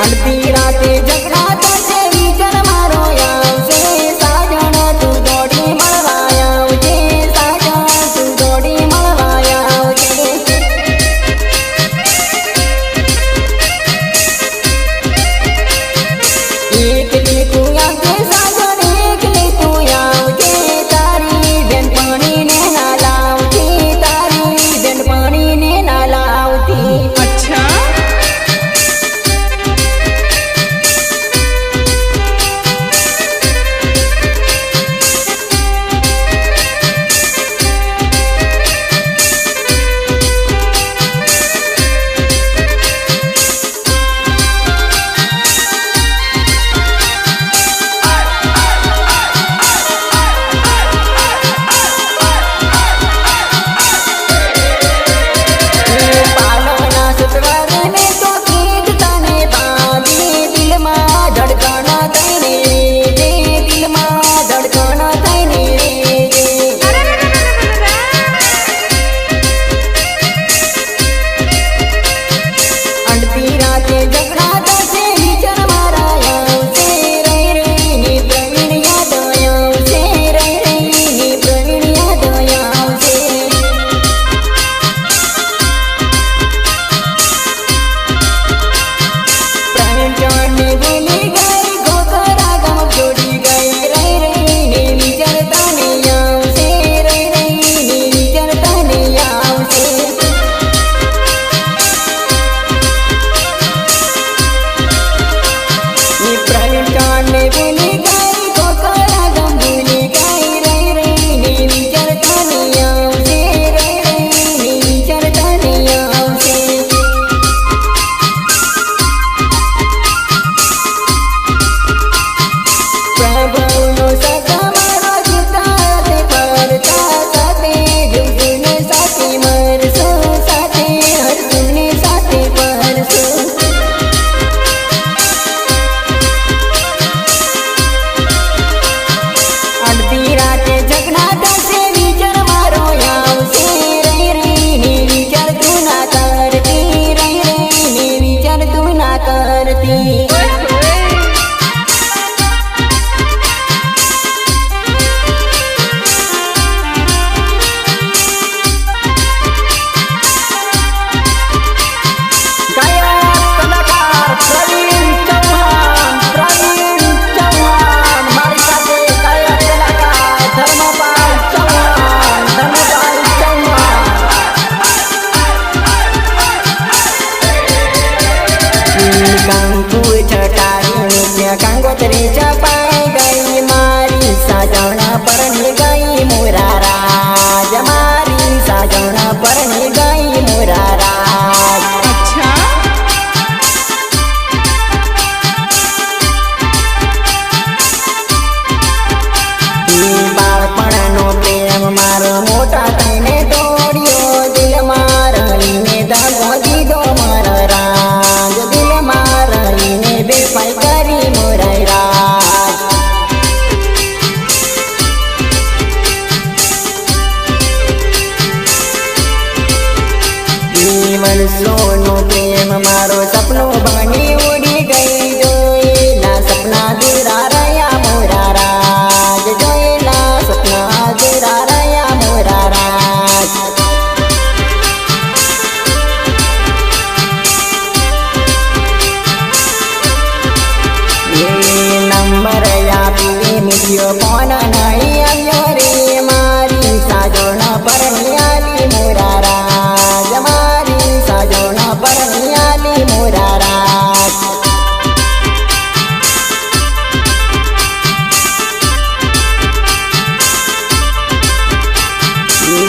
अड़ती राते जगराता से विचार मारो आवशे साजण तू दौड़ी मळवा आवजे साजण तू दौड़ी मळवा आवजे एकली तू आवजे साजण एकली तू आवजे तारी बेनपणी ने ना लावती तारी बेनपणी ने ना लावती। अच्छा कंगोतरी चपाई गई मारी साजण परनी गई मुराराज मारी साजण परनी गई मुराराज। अच्छा बाळपणनो प्रेम मारो मोटा थईने दौड़ियो दिल मारईने दगो दीधो मार राज दिल मारईने बेपाई करी मोराई राज। जीवन सोनो प्रेम मारो सपनो बनी उड़ी गई जोईला सपना दूरा रया मोरा राज जोईला सपना दूरा रया मोरा राज। नंबर आपी मिलियो फोन नहीं आयो रे मारी साजण परनी आली मोरा राज मारी साजण परनी आली मोरा राज।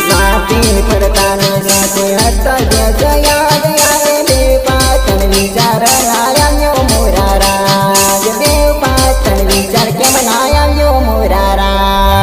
साथी पड़ता ने साथे हटता जय याद आए देव पातन विचार आयो मोरा राज देव पातन विचार के मनाया यो मोरा राज।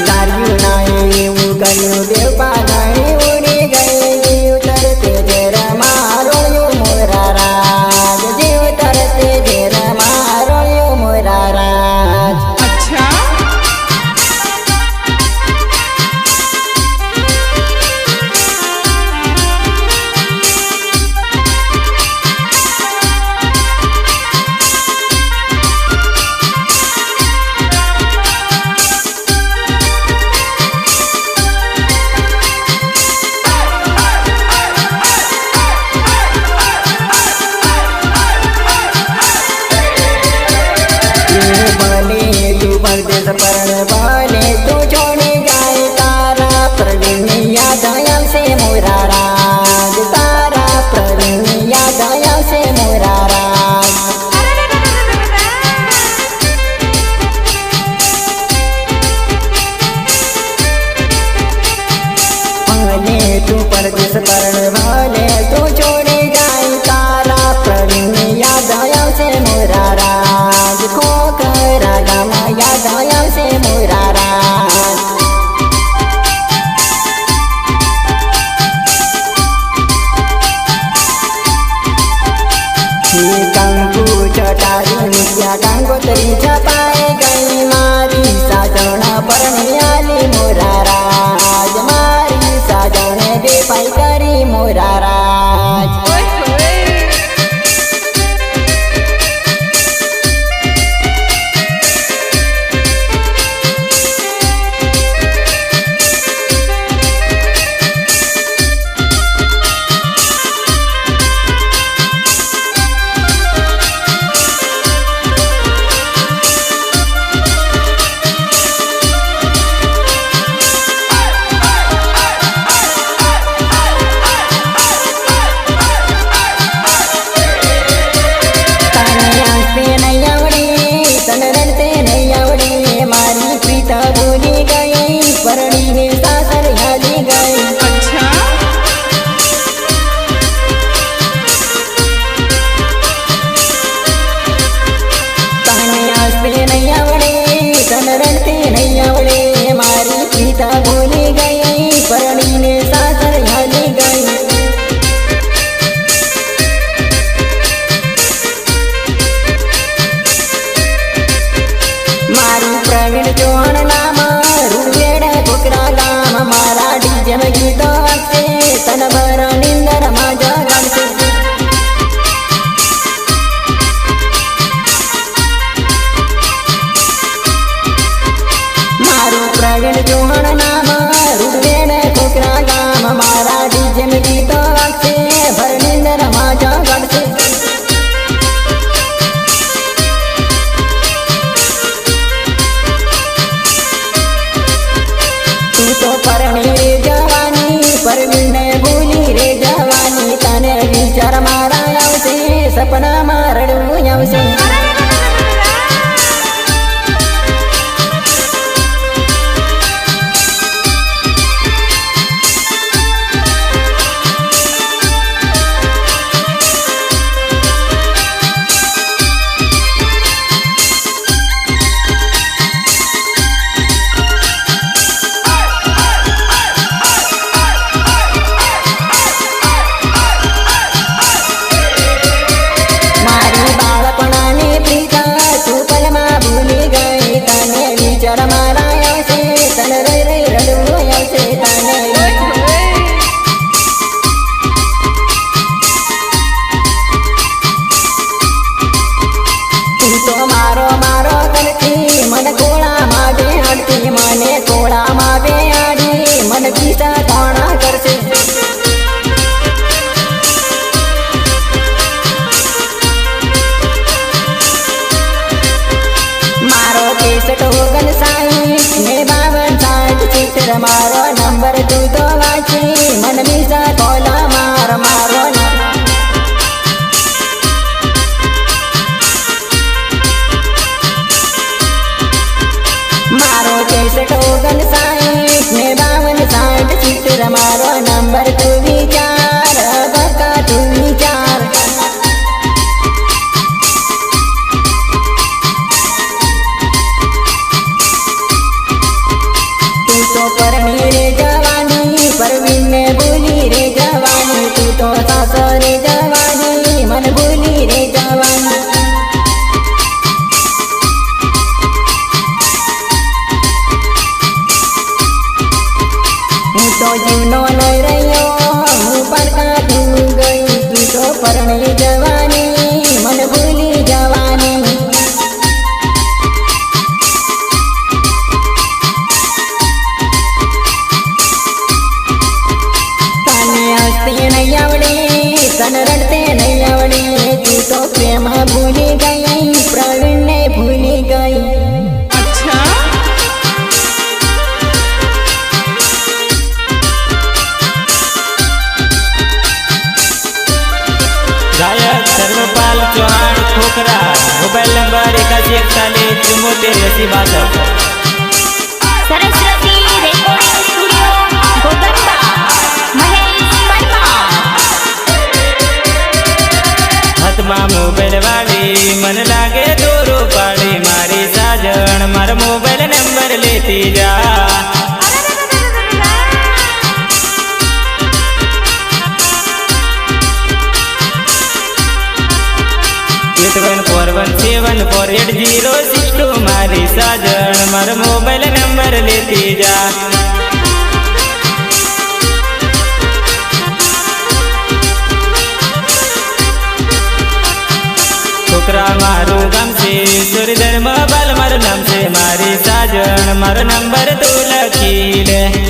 धार्યું નાય એવું કર્યું દેવ પાઘડી ઉડી ગઈ જીવ તરતે ઝેર મારોયો મોરા રાજ જીવ તરતે ઝેર મારોયો મોરા રાજ परदेश परण वाले तू छोड़े जाए तारा प्रवीण याद आया से मोरा राज तारा प्रवीण याद आया से मोरा राज वाले तू परदेश परण वाले तू छोड़े जाए तारा प्रवीण याद आया से मोरा राज खोकरा गामा याद आया से मोरा राज कंकु चटारी मिया गंगोत्री छपाए गई मारी साजना परणी आली मोरा राज मारी साजने बेपाई करी मोरा राज प्रवीण चौहान नाम रुवेड़ कोकरा गाम मारा डीजे में गीत वागसे तन भर निंदर माझा गामसे मारू प्रवीण चौहान नाम रुवेड़ कोकरा गाम मारा डीजे में गीत वागसे भर निंदर माझा गामसे तो परणी रे जवानी परवीण भूली रे जवानी तने विचार मारा आवसे सपना मारडू आवसे मारो नंबर तू तो वाची मन मीसा कोला मार मारो मारो 63 59 ने 52 60 चित्र मारो नंबर तू विचार बका तू विचार જીવનો લઈ રહ્યો હું પડકા તું ગઈ તું તો પરણી જવાની મને ભૂલી જવાની તને હસતે નહીં આવડે તને રડતે નહીં આવડે તું તો પ્રેમ ભૂલી ગઈ પ્રવીણને ભૂલી ગઈ गायक Sarvpal Chauhan Khokhra mobile number 8141748062 Saraswati recording studio Gogamba Mahesh Parmar हाथમાં મોબાઈલ વાળી મન લાગે દોરો પાડી મારી સાજણ મારો મોબાઈલ નંબર લેતી જા મારી સાજણ મારો મોબાઈલ નંબર લેતી જા છોકરા મારું ગામ છે સુરધર મોબાઈલ મારું નામ છે મારી સાજણ મારો નંબર તું લખી લે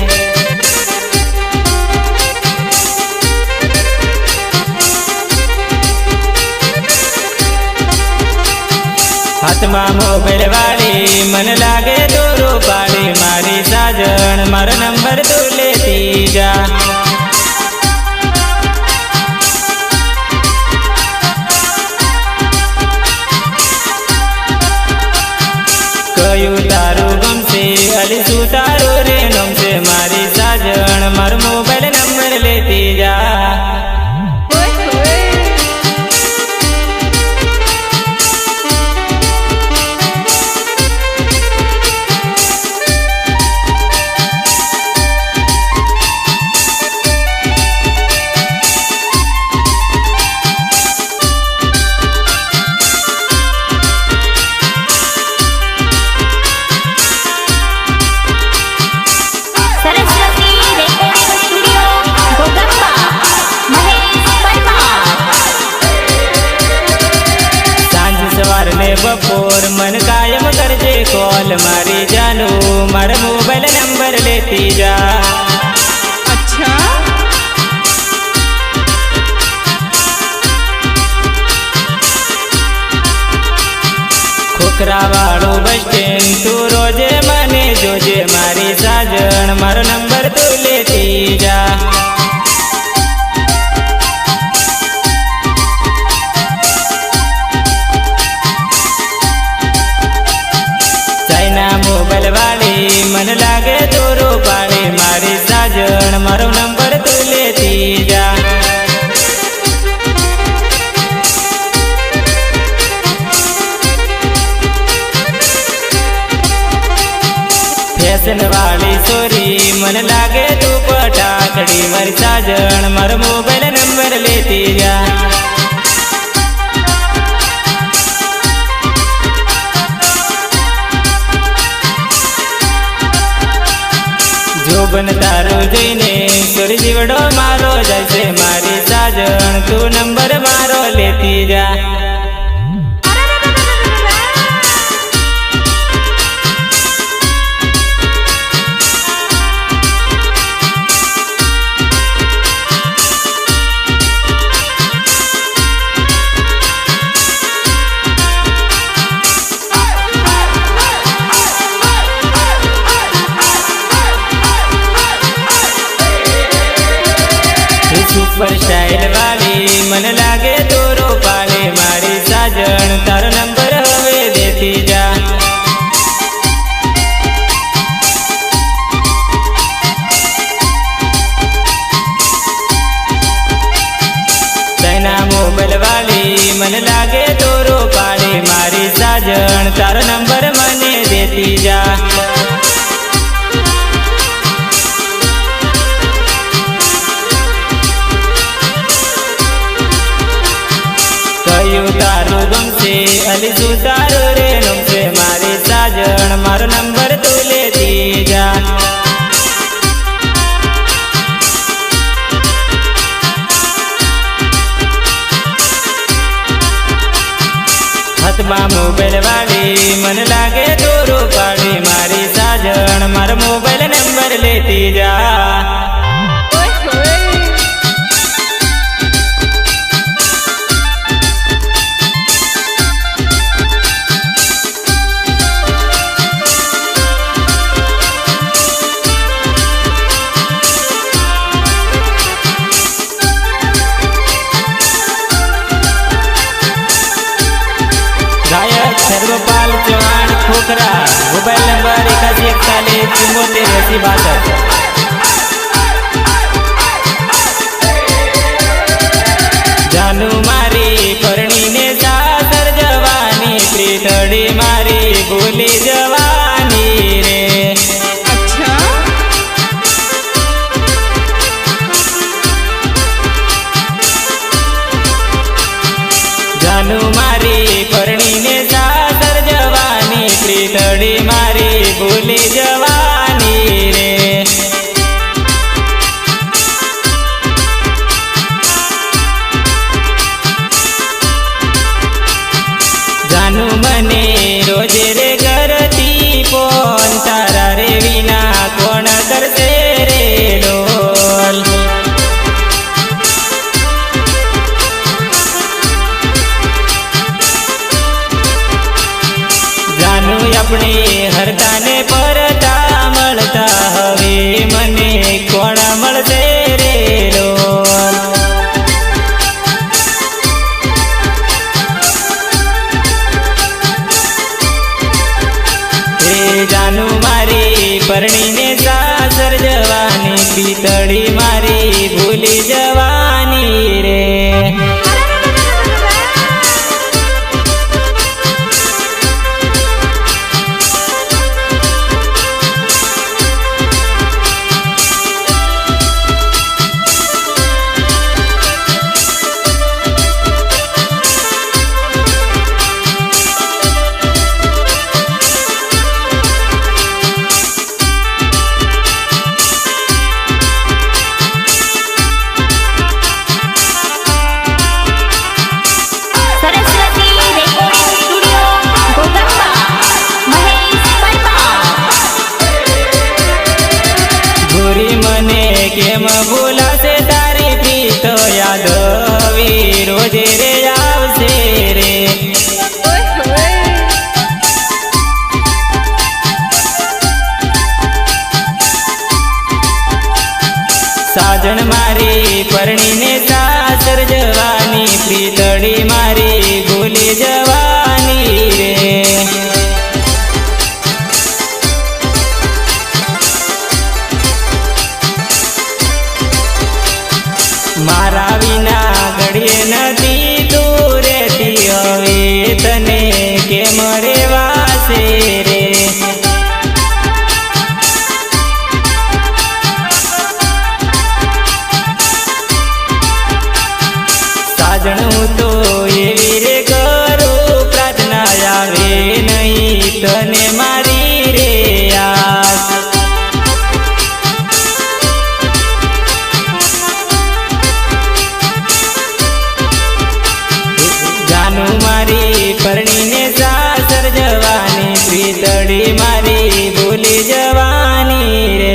હાથમાં મોબાઈલ વાળી મન લાગે દોરો પાડી મારી સાજણ મારો નંબર તું લેતી જા કયું તારું ગમશે અલી શું તારું રે નમશે મારી સાજણ મારો મોબાઈલ નંબર લેતી જા બપોર મન કાયમ કરજે કોલ મારી જાનુ મારો મોબાઈલ નંબર લેતી જા ખોખરા વાળું બસ સ્ટેન્ડ તું રોજે મને જોજે મારી સાજણ મારો નંબર તું લેતી જા મોબાઈલ વાળી મન લાગે દોરો પાડે મારી સાજણ મારો નંબર તું લેતી જા ફેશન વાળી સોરી મન લાગે તું પટાકડી મારી સાજણ મારો મોબાઈલ નંબર લેતી જા જોબન તારો જોઈને સોરી જીવડો મારો જશે મારી સાજણ તું નંબર મારો લેતી જા સુપર સ્ટાઇલ વાળી મને લાગે દોરો પાડે મારી સાજણ તારો નંબર હવે દેતી જા તેના મોબાઈલ વાળી મને લાગે દોરો પાડે મારી સાજણ તારો નંબર મને દેતી જા તારું ગમશે અલી શું તારું રે નમશે મારી સાજણ મારો નંબર તું લેતી જા मन लागे तोरो पाड़ी मारी साजन मार मोबाइल नंबर लेती जा। गायक सर्वपाल चौहान खोखरा मोबाइल नंबर 8141 जानू मारी परणी ने सासर जवानी प्रीतड़ी मारी भूली जवानी रे। अच्छा जानू मारी परणी ने सासर जवानी प्रीतड़ी मारी भूली जवानी रे। जानू मने रोजे रे करती फोन तारा रे विना कोण करते रे डोल। जानू अपनी हरता ने परता मळता हवे मने कोण मळते रे डोल। जानू मारी परणी ने सासर जवानी पीतड़ी मारी भूली जवानी रे। Saraswati recording studio Godamba Mahesh Parmar. गोरी मने केम भूला से तारी प्रीत याद हवी रोजे रे आवसे रे। साजन मारी परणी ने सासर जवानी प्रीतड़ी मारी भूली जवानी रे। मारा विना घड़िए नदी दूर रहती हवे तने के मरे वासे रे। साजन हूँ तो एवी रे करू प्रार्थना आवे नहीं तने मारी रे आस। जानू मारी परणी ने सासर जवानी प्रीतड़ी मारी भूली जवानी रे।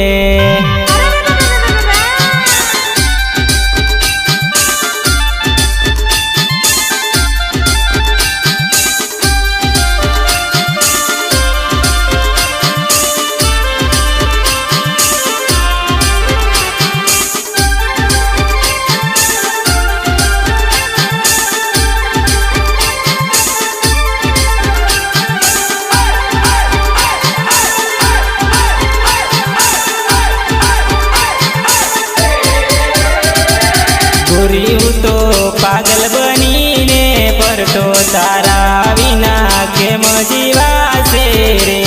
गोरी हूँ तो पागल बनी ने पर तो तारा विना के मजीवा से रे।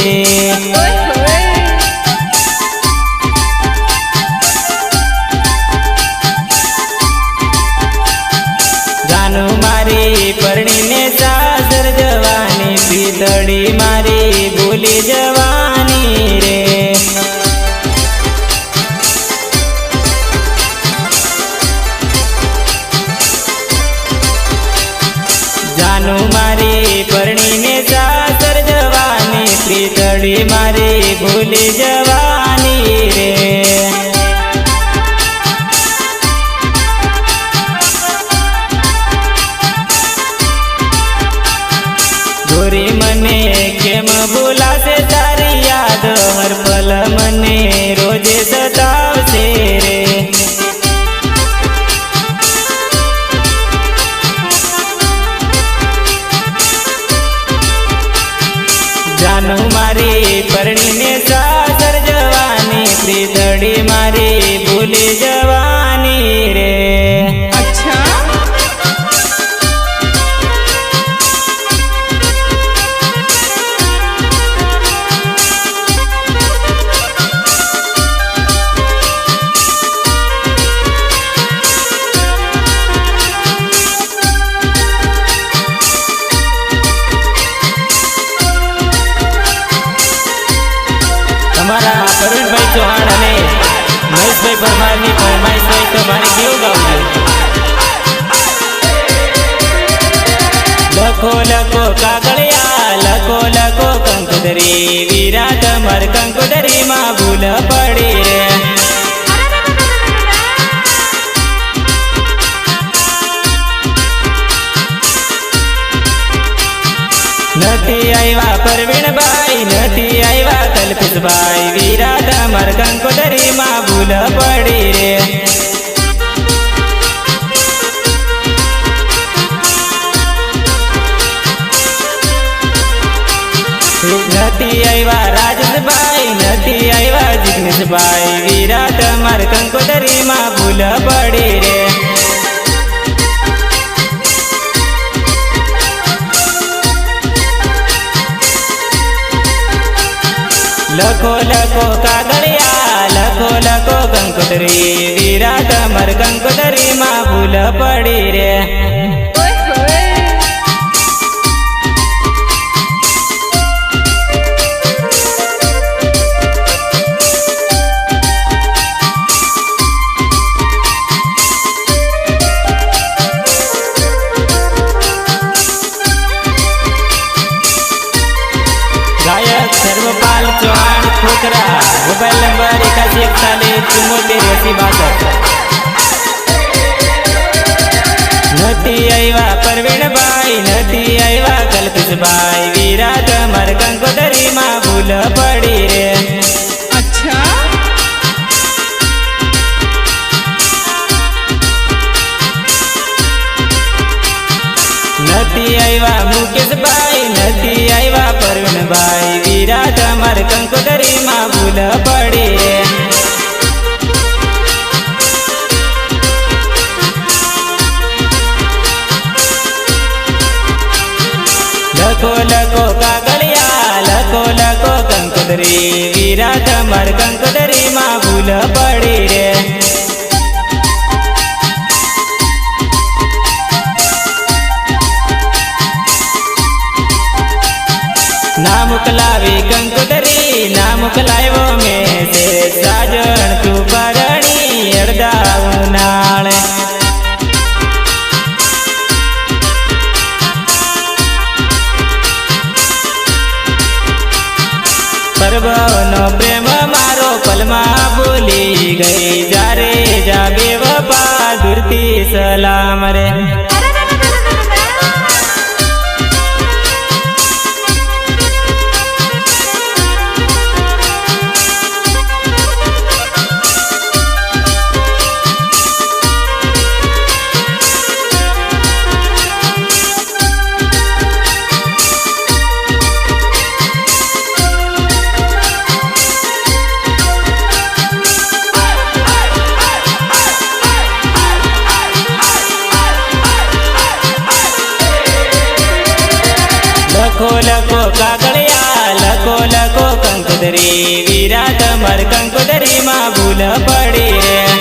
जानू मारी परणी ने सासर जवानी प्रीतड़ी मारी भूली जवानी रे। जानू मारी परणी ने सासर जवानी મારી ભૂલી જવાની રે. ગોરી મને કેમ ભૂલાશે તારી યાદ હર પલ મને રોજે સતાવશે રે. જાનું મારી પરણીને સાસર જવાની પ્રીતડી મારી ભૂલી જવાની રે. अच्छा તમારા પ્રવીણભાઈ ચૌહાણ અને મહેશભાઈ પરમારની ફરમાઈશ હોય તો મારે કેવું ગાવું છે? લખો લખો કાગળિયા લખો લખો કંકોદરી વીરા તમાર કંકોદરીમાં ભૂલ પડી રે. નથી આવ્યા પરવીણભાઈ નથી આવ્યા કલ્પિતભાઈ વીરા તમાર કંકોદરીમાં ભૂલ પડી રે. નથી આવ્યા રાજેશભાઈ નથી આવ્યા જિગ્નેશભાઈ વીરા તમાર કંકોદરીમાં ભૂલ પડી રે. લખો લખો કાગળિયા લખો લખો કંકોદરી વીરા તમાર કંકોદરીમાં ભૂલ પડી રે. ओए होए ગાયક સર્વપાલ ચૌહાણ ખોખરા મોબાઈલ નંબર 8141748062. નથી આવ્યા પરવીણભાઈ નથી આવ્યા કલ્પિતભાઈ વીરા તમાર કંકોદરીમાં ભૂલ પડી રે. अच्छा નથી આવ્યા મુકેશભાઈ નથી આવ્યા પરવીણભાઈ વીરા તમાર કંકોદરીમાં ભૂલ પડી રે. લખો લખો કાગળિયા લખો લખો કંકોદરી વીરા તમાર કંકોદરીમાં ભૂલ પડી રે. ના મોકલાવી કંકોદરી ના મોકલાવ્યો મેં તે સાજણ તું પરણી અડધા ઉનાળે. પરબનો પ્રેમ મારો પલમાં ભૂલી ગઈ જારે જા બેવફા દૂરથી સલામ રે. લખો લખો કાગળિયા લખો લખો કંકોદરી વીરા તમાર કંકોદરીમાં ભૂલ પડી રે.